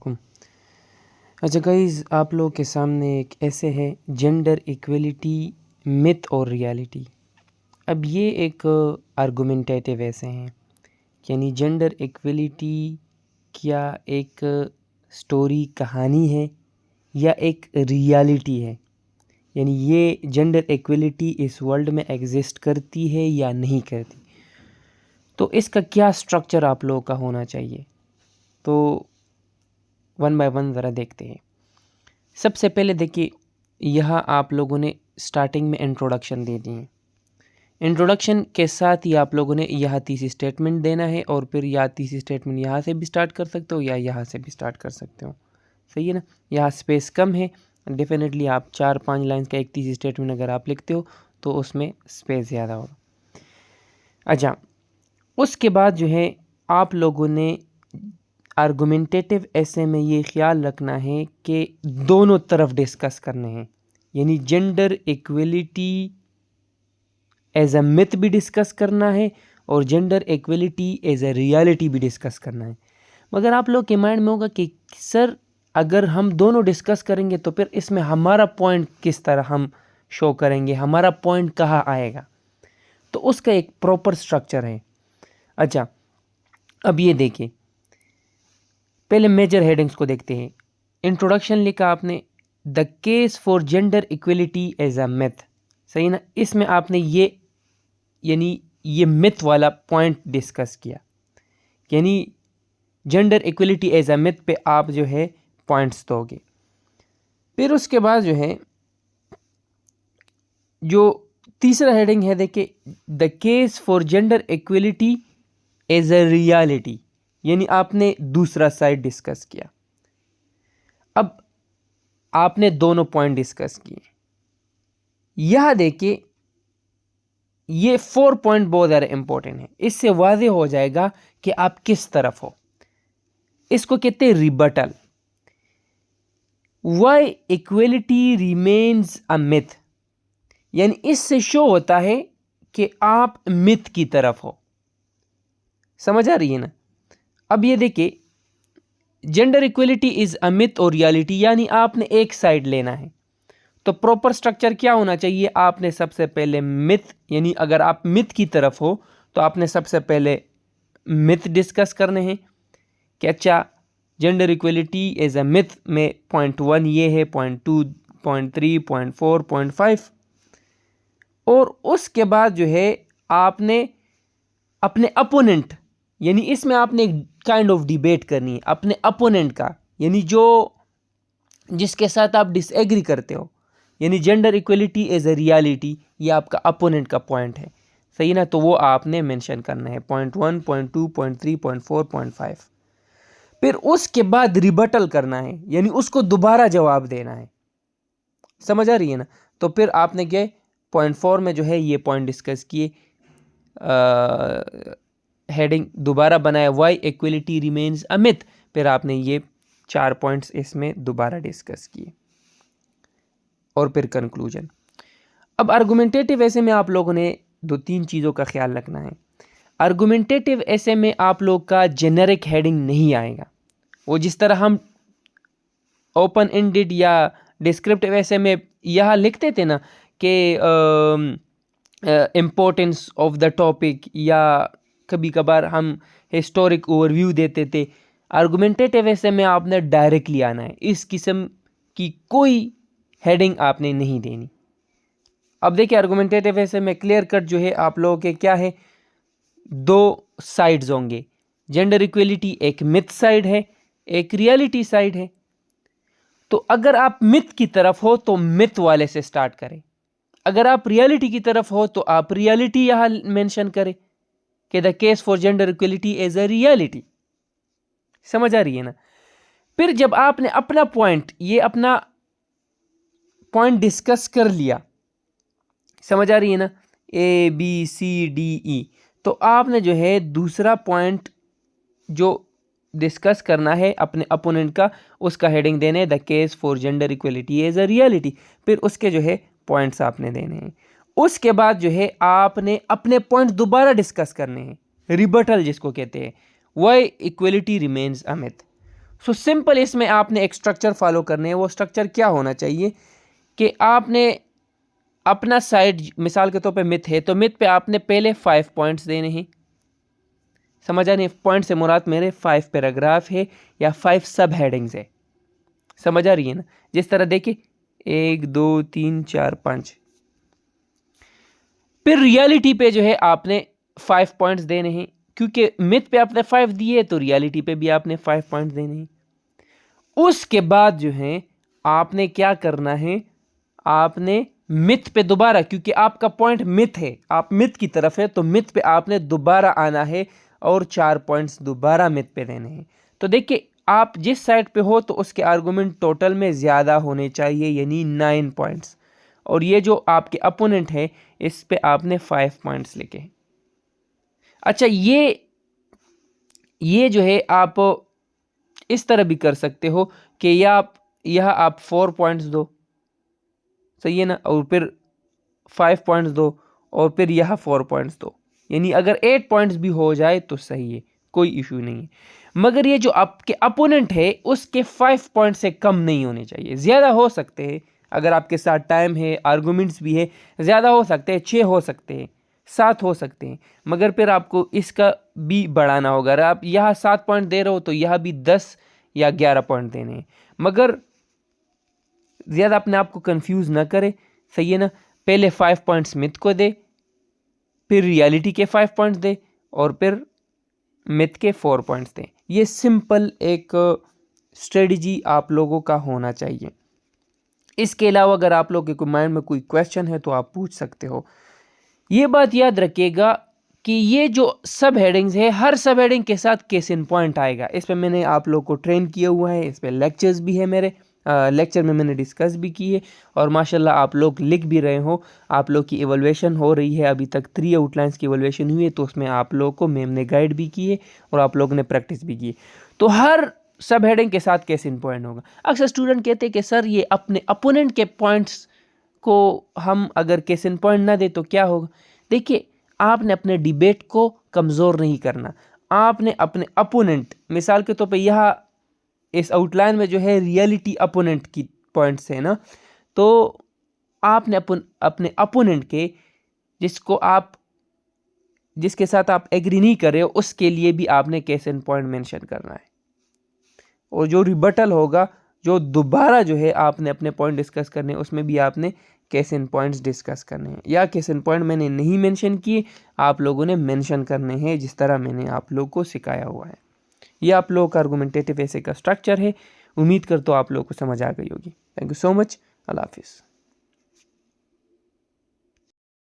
वालेकुम। अच्छा गाइज़, आप लोगों के सामने एक ऐसे है जेंडर इक्वलिटी मिथ और रियलिटी। अब ये एक आर्गुमेंटेटिव ऐसे हैं, यानी जेंडर इक्वलिटी क्या एक स्टोरी कहानी है या एक रियलिटी है, यानी ये जेंडर इक्वलिटी इस वर्ल्ड में एग्जिस्ट करती है या नहीं करती। तो इसका क्या स्ट्रक्चर आप लोगों का होना चाहिए, तो वन बाय वन ज़रा देखते हैं। सबसे पहले देखिए, यहाँ आप लोगों ने स्टार्टिंग में इंट्रोडक्शन दे दी है। इंट्रोडक्शन के साथ ही आप लोगों ने यहाँ तीसरी स्टेटमेंट देना है, और फिर या तीसरी स्टेटमेंट यहाँ से भी स्टार्ट कर सकते हो या यहाँ से भी स्टार्ट कर सकते हो। सही है ना। यहाँ स्पेस कम है, डेफिनेटली आप 4-5 लाइन्स का एक तीसरी स्टेटमेंट अगर आप लिखते हो तो उसमें स्पेस ज़्यादा होगा। अच्छा, उसके बाद जो है आप लोगों ने आर्गुमेंटेटिव ऐसे में ये ख्याल रखना है कि दोनों तरफ डिस्कस करने हैं, यानी gender equality as a myth भी डिस्कस करना है और gender equality as a reality भी डिस्कस करना है। मगर आप लोग के माइंड में होगा कि सर अगर हम दोनों डिस्कस करेंगे तो फिर इसमें हमारा पॉइंट किस तरह हम शो करेंगे, हमारा पॉइंट कहाँ आएगा। तो उसका एक प्रॉपर स्ट्रक्चर है। अच्छा, अब ये देखिए, पहले मेजर हेडिंग्स को देखते हैं। इंट्रोडक्शन लिखा आपने, the case for gender equality as a myth. सही ना। इसमें आपने ये यानी ये मिथ वाला पॉइंट डिस्कस किया, यानी gender equality as a myth पे आप जो है पॉइंट्स दोगे। फिर उसके बाद जो है जो तीसरा हेडिंग है, देखिए, the case for gender equality as a reality, यानी आपने दूसरा साइड डिस्कस किया। अब आपने दोनों पॉइंट डिस्कस किए। यह देखिए, ये 4 पॉइंट बहुत ज़्यादा इंपॉर्टेंट है। इससे वाज़ेह हो जाएगा कि आप किस तरफ हो। इसको कहते हैं rebuttal. Why equality remains a myth, यानी इससे शो होता है कि आप मिथ की तरफ हो। समझ आ रही है ना। अब ये देखिए, gender equality is a myth और रियलिटी, यानी आपने एक साइड लेना है। तो प्रॉपर स्ट्रक्चर क्या होना चाहिए, आपने सबसे पहले मिथ, यानी अगर आप मिथ की तरफ हो तो आपने सबसे पहले मिथ डिस्कस करने हैं कि अच्छा gender equality as a myth में पॉइंट 1 ये है, पॉइंट 2, पॉइंट 3, पॉइंट 4, पॉइंट 5। और उसके बाद जो है आपने अपने अपोनेंट, यानी इसमें आपने एक काइंड ऑफ डिबेट करनी है अपने अपोनेंट का, यानी जो जिसके साथ आप डिसएग्री करते हो, यानी gender equality as a reality, ये आपका अपोनेंट का पॉइंट है। सही ना। तो वो आपने मेंशन करना है, point 1, point 2, point 3, point 4, point 5। फिर उसके बाद रिबटल करना है, यानी उसको दोबारा जवाब देना है। समझ आ रही है ना। तो फिर आपने क्या पॉइंट 4 में जो है ये पॉइंट डिस्कस किए, हेडिंग दोबारा बनाया, why equality remains a myth. फिर आपने ये 4 पॉइंट्स इसमें दोबारा डिस्कस किए, और फिर कंक्लूजन। अब आर्गुमेंटेटिव ऐसे में आप लोगों ने 2-3 चीज़ों का ख्याल रखना है। आर्गुमेंटेटिव ऐसे में आप लोग का जेनेरिक हेडिंग नहीं आएगा। वो जिस तरह हम ओपन एंडेड या डिस्क्रिप्टिव ऐसे में यहाँ लिखते थे ना कि इम्पोर्टेंस ऑफ द टॉपिक, या कभी कभार हम हिस्टोरिक ओवरव्यू देते थे। आर्गुमेंटेटिव ऐसे में आपने डायरेक्टली आना है, इस किस्म की कोई हेडिंग आपने नहीं देनी। अब देखिए, आर्गुमेंटेटिव ऐसे में क्लियर कट जो है आप लोगों के क्या है, 2 साइड्स होंगे। जेंडर इक्वलिटी एक मिथ साइड है, एक रियलिटी साइड है। तो अगर आप मिथ की तरफ हो तो मिथ वाले से स्टार्ट करें, अगर आप रियलिटी की तरफ हो तो आप रियलिटी यहां मेंशन करें कि the case for gender equality as a reality. समझ आ रही है ना। फिर जब आपने अपना पॉइंट, ये अपना पॉइंट डिस्कस कर लिया, समझ आ रही है ना, A B C D E, तो आपने जो है दूसरा पॉइंट जो डिस्कस करना है अपने अपोनेंट का, उसका हेडिंग देने the case for gender equality as a reality. फिर उसके जो है पॉइंट्स आपने देने हैं। उसके बाद जो है आपने अपने पॉइंट दोबारा डिस्कस करने हैं, रिबटल जिसको कहते हैं, why equality remains a myth. So simple इसमें आपने एक स्ट्रक्चर फॉलो करने है। वो स्ट्रक्चर क्या होना चाहिए कि आपने अपना साइड, मिसाल के तौर पे मिथ है तो मिथ पे आपने पहले 5 पॉइंट्स देने हैं। समझ आ नहीं, पॉइंट से मुराद मेरे 5 पैराग्राफ है या 5 सब हेडिंग्स है। समझ आ रही है ना? जिस तरह देखिए 1 2 3 4 5। फिर रियलिटी पे जो है आपने 5 पॉइंट्स देने हैं, क्योंकि मिथ पे आपने 5 दिए तो रियलिटी पे भी आपने 5 पॉइंट्स देने हैं। उसके बाद जो है आपने क्या करना है, आपने मिथ पे दोबारा, क्योंकि आपका पॉइंट मिथ है, आप मिथ की तरफ है, तो मिथ पे आपने दोबारा आना है और 4 पॉइंट्स दोबारा मिथ पे देने हैं। तो देखिए आप जिस साइड पे हो तो उसके आर्गुमेंट टोटल में ज़्यादा होने चाहिए, यानी 9 पॉइंट्स। और ये जो आपके अपोनेंट है इस पे आपने 5 पॉइंट्स लिखे। अच्छा, ये जो है आप इस तरह भी कर सकते हो कि यह आप 4 पॉइंट्स दो, सही है ना, और फिर 5 पॉइंट्स दो और फिर यह 4 पॉइंट्स दो, यानी अगर 8 पॉइंट्स भी हो जाए तो सही है, कोई इशू नहीं है। मगर ये जो आपके अपोनेंट है उसके 5 पॉइंट से कम नहीं होने चाहिए। ज़्यादा हो सकते हैं, अगर आपके साथ टाइम है, आर्गूमेंट्स भी है, ज़्यादा हो सकते हैं, 6 हो सकते हैं, 7 हो सकते हैं, मगर फिर आपको इसका भी बढ़ाना होगा। अगर आप यहाँ 7 पॉइंट दे रहे हो तो यहाँ भी 10 या 11 पॉइंट देने हैं, मगर ज़्यादा अपने आप को कंफ्यूज ना करे, सही है ना। पहले 5 पॉइंट्स मिथ को दे, फिर रियलिटी के 5 पॉइंट्स दे और फिर मिथ के 4 पॉइंट्स दें। ये सिंपल एक स्ट्रेटजी आप लोगों का होना चाहिए। इसके अलावा अगर आप लोगों के माइंड में कोई क्वेश्चन है तो आप पूछ सकते हो। ये बात याद रखिएगा कि ये जो सब हेडिंग्स है, हर सब हेडिंग के साथ केस इन पॉइंट आएगा। इस पर मैंने आप लोग को ट्रेन किया हुआ है, इस पर लेक्चर्स भी है मेरे, लेक्चर में मैंने डिस्कस भी की है और माशाल्लाह आप लोग लिख भी रहे हो। आप लोग की इवैल्यूएशन हो रही है, अभी तक 3 आउटलाइंस की इवैल्यूएशन हुई है, तो उसमें आप लोग को मैम ने गाइड भी की है और आप लोगों ने प्रैक्टिस भी की है। तो हर सब हेडिंग के साथ केस इन पॉइंट होगा। अक्सर स्टूडेंट कहते हैं कि सर ये अपने अपोनेंट के पॉइंट्स को हम अगर केस इन पॉइंट ना दे तो क्या होगा। देखिए आपने अपने डिबेट को कमज़ोर नहीं करना, आपने अपने अपोनेंट, मिसाल के तौर पे यहाँ इस आउटलाइन में जो है रियलिटी अपोनेंट की पॉइंट्स है ना, तो आपने अपने अपोनेंट के जिसके साथ आप एग्री नहीं कर रहे हो उसके लिए भी आपने केस इन पॉइंट मेंशन करना है। और जो रिबटल होगा, जो दोबारा जो है आपने अपने पॉइंट डिस्कस करने हैं, उसमें भी आपने केस इन पॉइंट्स डिस्कस करने हैं। या केस इन पॉइंट मैंने नहीं मेंशन किए, आप लोगों ने मेंशन करने हैं जिस तरह मैंने आप लोगों को सिखाया हुआ है। ये आप लोगों का आर्गुमेंटेटिव ऐसे का स्ट्रक्चर है। उम्मीद करता हूँ आप लोगों को समझ आ गई होगी। Thank you so much. अल्लाह हाफिज़।